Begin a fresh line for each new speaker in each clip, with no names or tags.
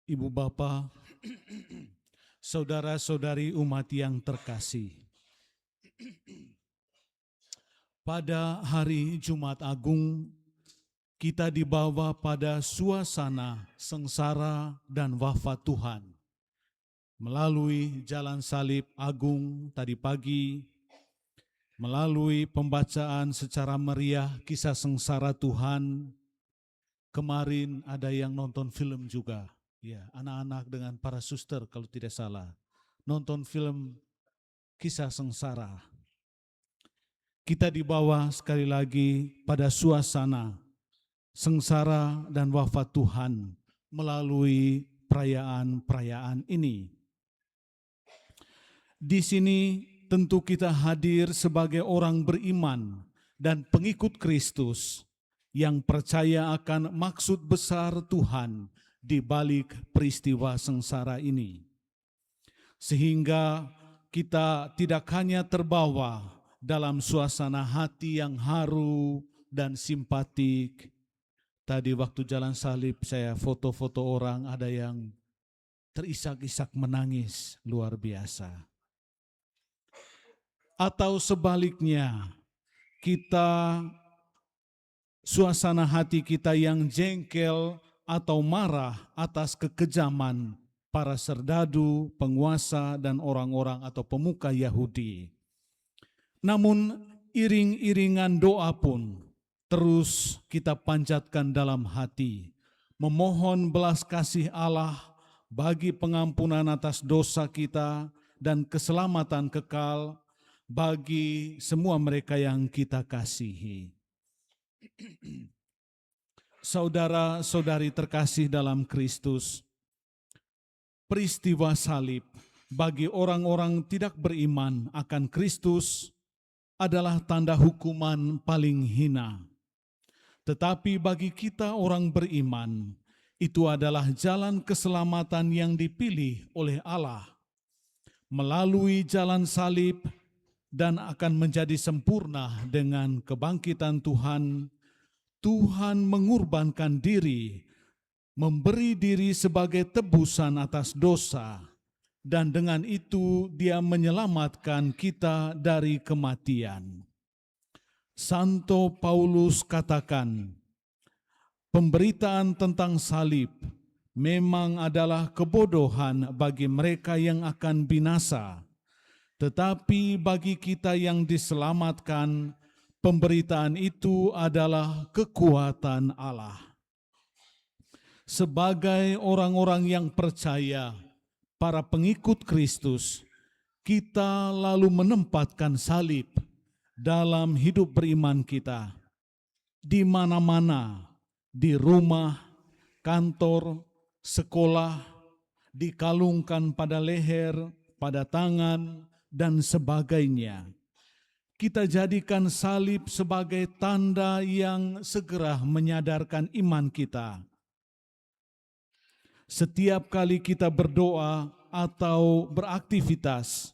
Ibu Bapa, saudara-saudari umat yang terkasih. Pada hari Jumat Agung, kita dibawa pada suasana sengsara dan wafat Tuhan. Melalui jalan salib agung tadi pagi, melalui pembacaan secara meriah kisah sengsara Tuhan, kemarin ada yang nonton film juga. Ya, anak-anak dengan para suster kalau tidak salah, nonton film kisah sengsara. Kita dibawa sekali lagi pada suasana sengsara dan wafat Tuhan melalui perayaan-perayaan ini. Di sini tentu kita hadir sebagai orang beriman dan pengikut Kristus yang percaya akan maksud besar Tuhan di balik peristiwa sengsara ini. Sehingga kita tidak hanya terbawa dalam suasana hati yang haru dan simpatik. Tadi waktu jalan salib saya foto-foto orang, ada yang terisak-isak menangis luar biasa. Atau sebaliknya, suasana hati kita yang jengkel atau marah atas kekejaman para serdadu, penguasa, dan orang-orang atau pemuka Yahudi. Namun iring-iringan doa pun terus kita panjatkan dalam hati, memohon belas kasih Allah bagi pengampunan atas dosa kita dan keselamatan kekal bagi semua mereka yang kita kasihi. Saudara-saudari terkasih dalam Kristus, peristiwa salib bagi orang-orang tidak beriman akan Kristus adalah tanda hukuman paling hina. Tetapi bagi kita orang beriman, itu adalah jalan keselamatan yang dipilih oleh Allah melalui jalan salib dan akan menjadi sempurna dengan kebangkitan Tuhan. Tuhan mengorbankan diri, memberi diri sebagai tebusan atas dosa, dan dengan itu Dia menyelamatkan kita dari kematian. Santo Paulus katakan, pemberitaan tentang salib memang adalah kebodohan bagi mereka yang akan binasa, tetapi bagi kita yang diselamatkan, pemberitaan itu adalah kekuatan Allah. Sebagai orang-orang yang percaya, para pengikut Kristus, kita lalu menempatkan salib dalam hidup beriman kita. Di mana-mana, di rumah, kantor, sekolah, dikalungkan pada leher, pada tangan, dan sebagainya. Kita jadikan salib sebagai tanda yang segera menyadarkan iman kita. Setiap kali kita berdoa atau beraktivitas,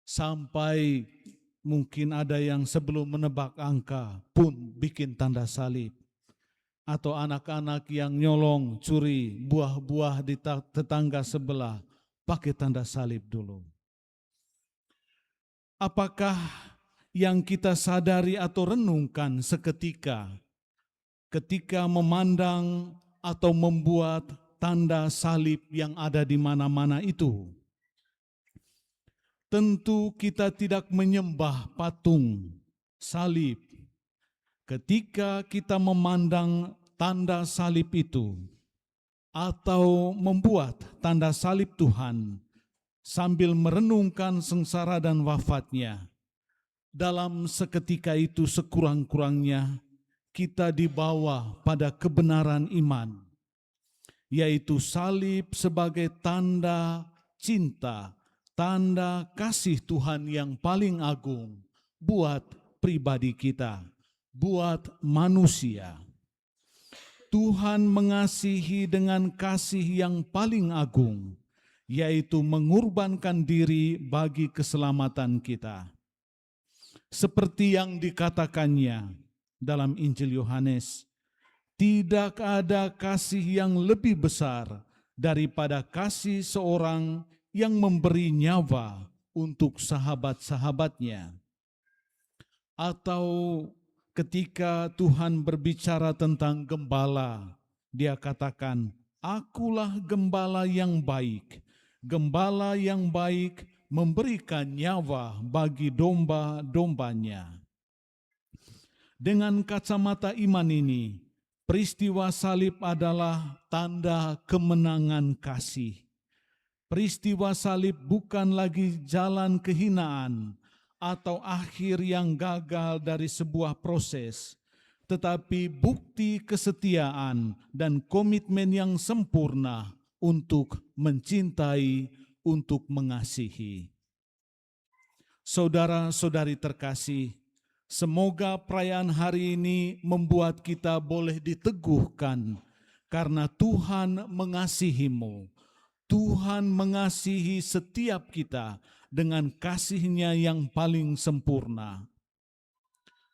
sampai mungkin ada yang sebelum menebak angka pun bikin tanda salib. Atau anak-anak yang nyolong, curi buah-buah di tetangga sebelah, pakai tanda salib dulu. Apakah yang kita sadari atau renungkan seketika ketika memandang atau membuat tanda salib yang ada di mana-mana itu? Tentu kita tidak menyembah patung salib. Ketika kita memandang tanda salib itu atau membuat tanda salib Tuhan sambil merenungkan sengsara dan wafatnya, dalam seketika itu sekurang-kurangnya kita dibawa pada kebenaran iman, yaitu salib sebagai tanda cinta, tanda kasih Tuhan yang paling agung buat pribadi kita, buat manusia. Tuhan mengasihi dengan kasih yang paling agung, yaitu mengorbankan diri bagi keselamatan kita. Seperti yang dikatakannya dalam Injil Yohanes, tidak ada kasih yang lebih besar daripada kasih seorang yang memberi nyawa untuk sahabat-sahabatnya. Atau ketika Tuhan berbicara tentang gembala, Dia katakan, "Akulah gembala yang baik. Gembala yang baik memberikan nyawa bagi domba-dombanya." Dengan kacamata iman ini, peristiwa salib adalah tanda kemenangan kasih. Peristiwa salib bukan lagi jalan kehinaan atau akhir yang gagal dari sebuah proses, tetapi bukti kesetiaan dan komitmen yang sempurna untuk mencintai, untuk mengasihi. Saudara-saudari terkasih, semoga perayaan hari ini membuat kita boleh diteguhkan karena Tuhan mengasihimu. Tuhan mengasihi setiap kita dengan kasih-Nya yang paling sempurna.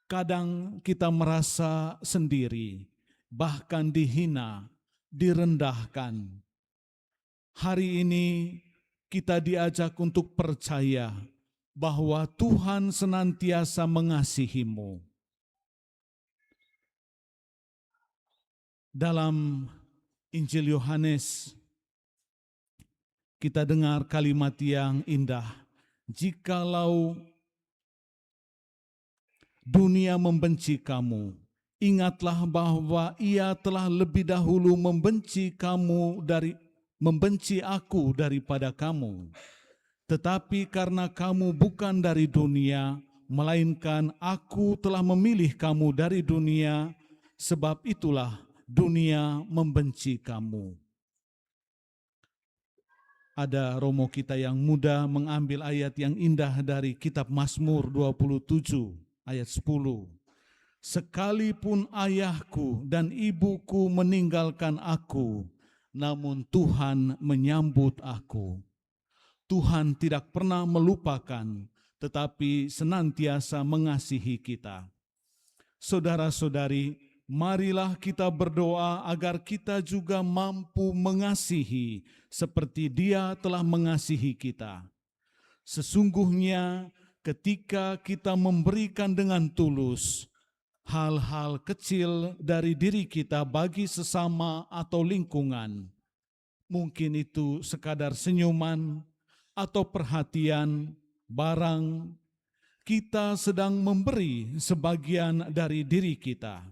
Kadang kita merasa sendiri, bahkan dihina, direndahkan. Hari ini kita diajak untuk percaya bahwa Tuhan senantiasa mengasihimu. Dalam Injil Yohanes, kita dengar kalimat yang indah, "Jikalau dunia membenci kamu, ingatlah bahwa ia telah lebih dahulu membenci aku daripada kamu. Tetapi karena kamu bukan dari dunia, melainkan aku telah memilih kamu dari dunia, sebab itulah dunia membenci kamu." Ada romo kita yang muda mengambil ayat yang indah dari kitab Mazmur 27 ayat 10. "Sekalipun ayahku dan ibuku meninggalkan aku, namun Tuhan menyambut aku." Tuhan tidak pernah melupakan, tetapi senantiasa mengasihi kita. Saudara-saudari, marilah kita berdoa agar kita juga mampu mengasihi seperti Dia telah mengasihi kita. Sesungguhnya ketika kita memberikan dengan tulus hal-hal kecil dari diri kita bagi sesama atau lingkungan, mungkin itu sekadar senyuman atau perhatian, barang, kita sedang memberi sebagian dari diri kita.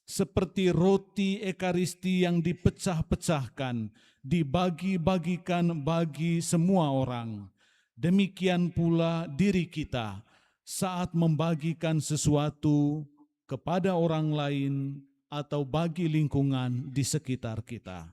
Seperti roti ekaristi yang dipecah-pecahkan, dibagi-bagikan bagi semua orang. Demikian pula diri kita saat membagikan sesuatu kepada orang lain atau bagi lingkungan di sekitar kita.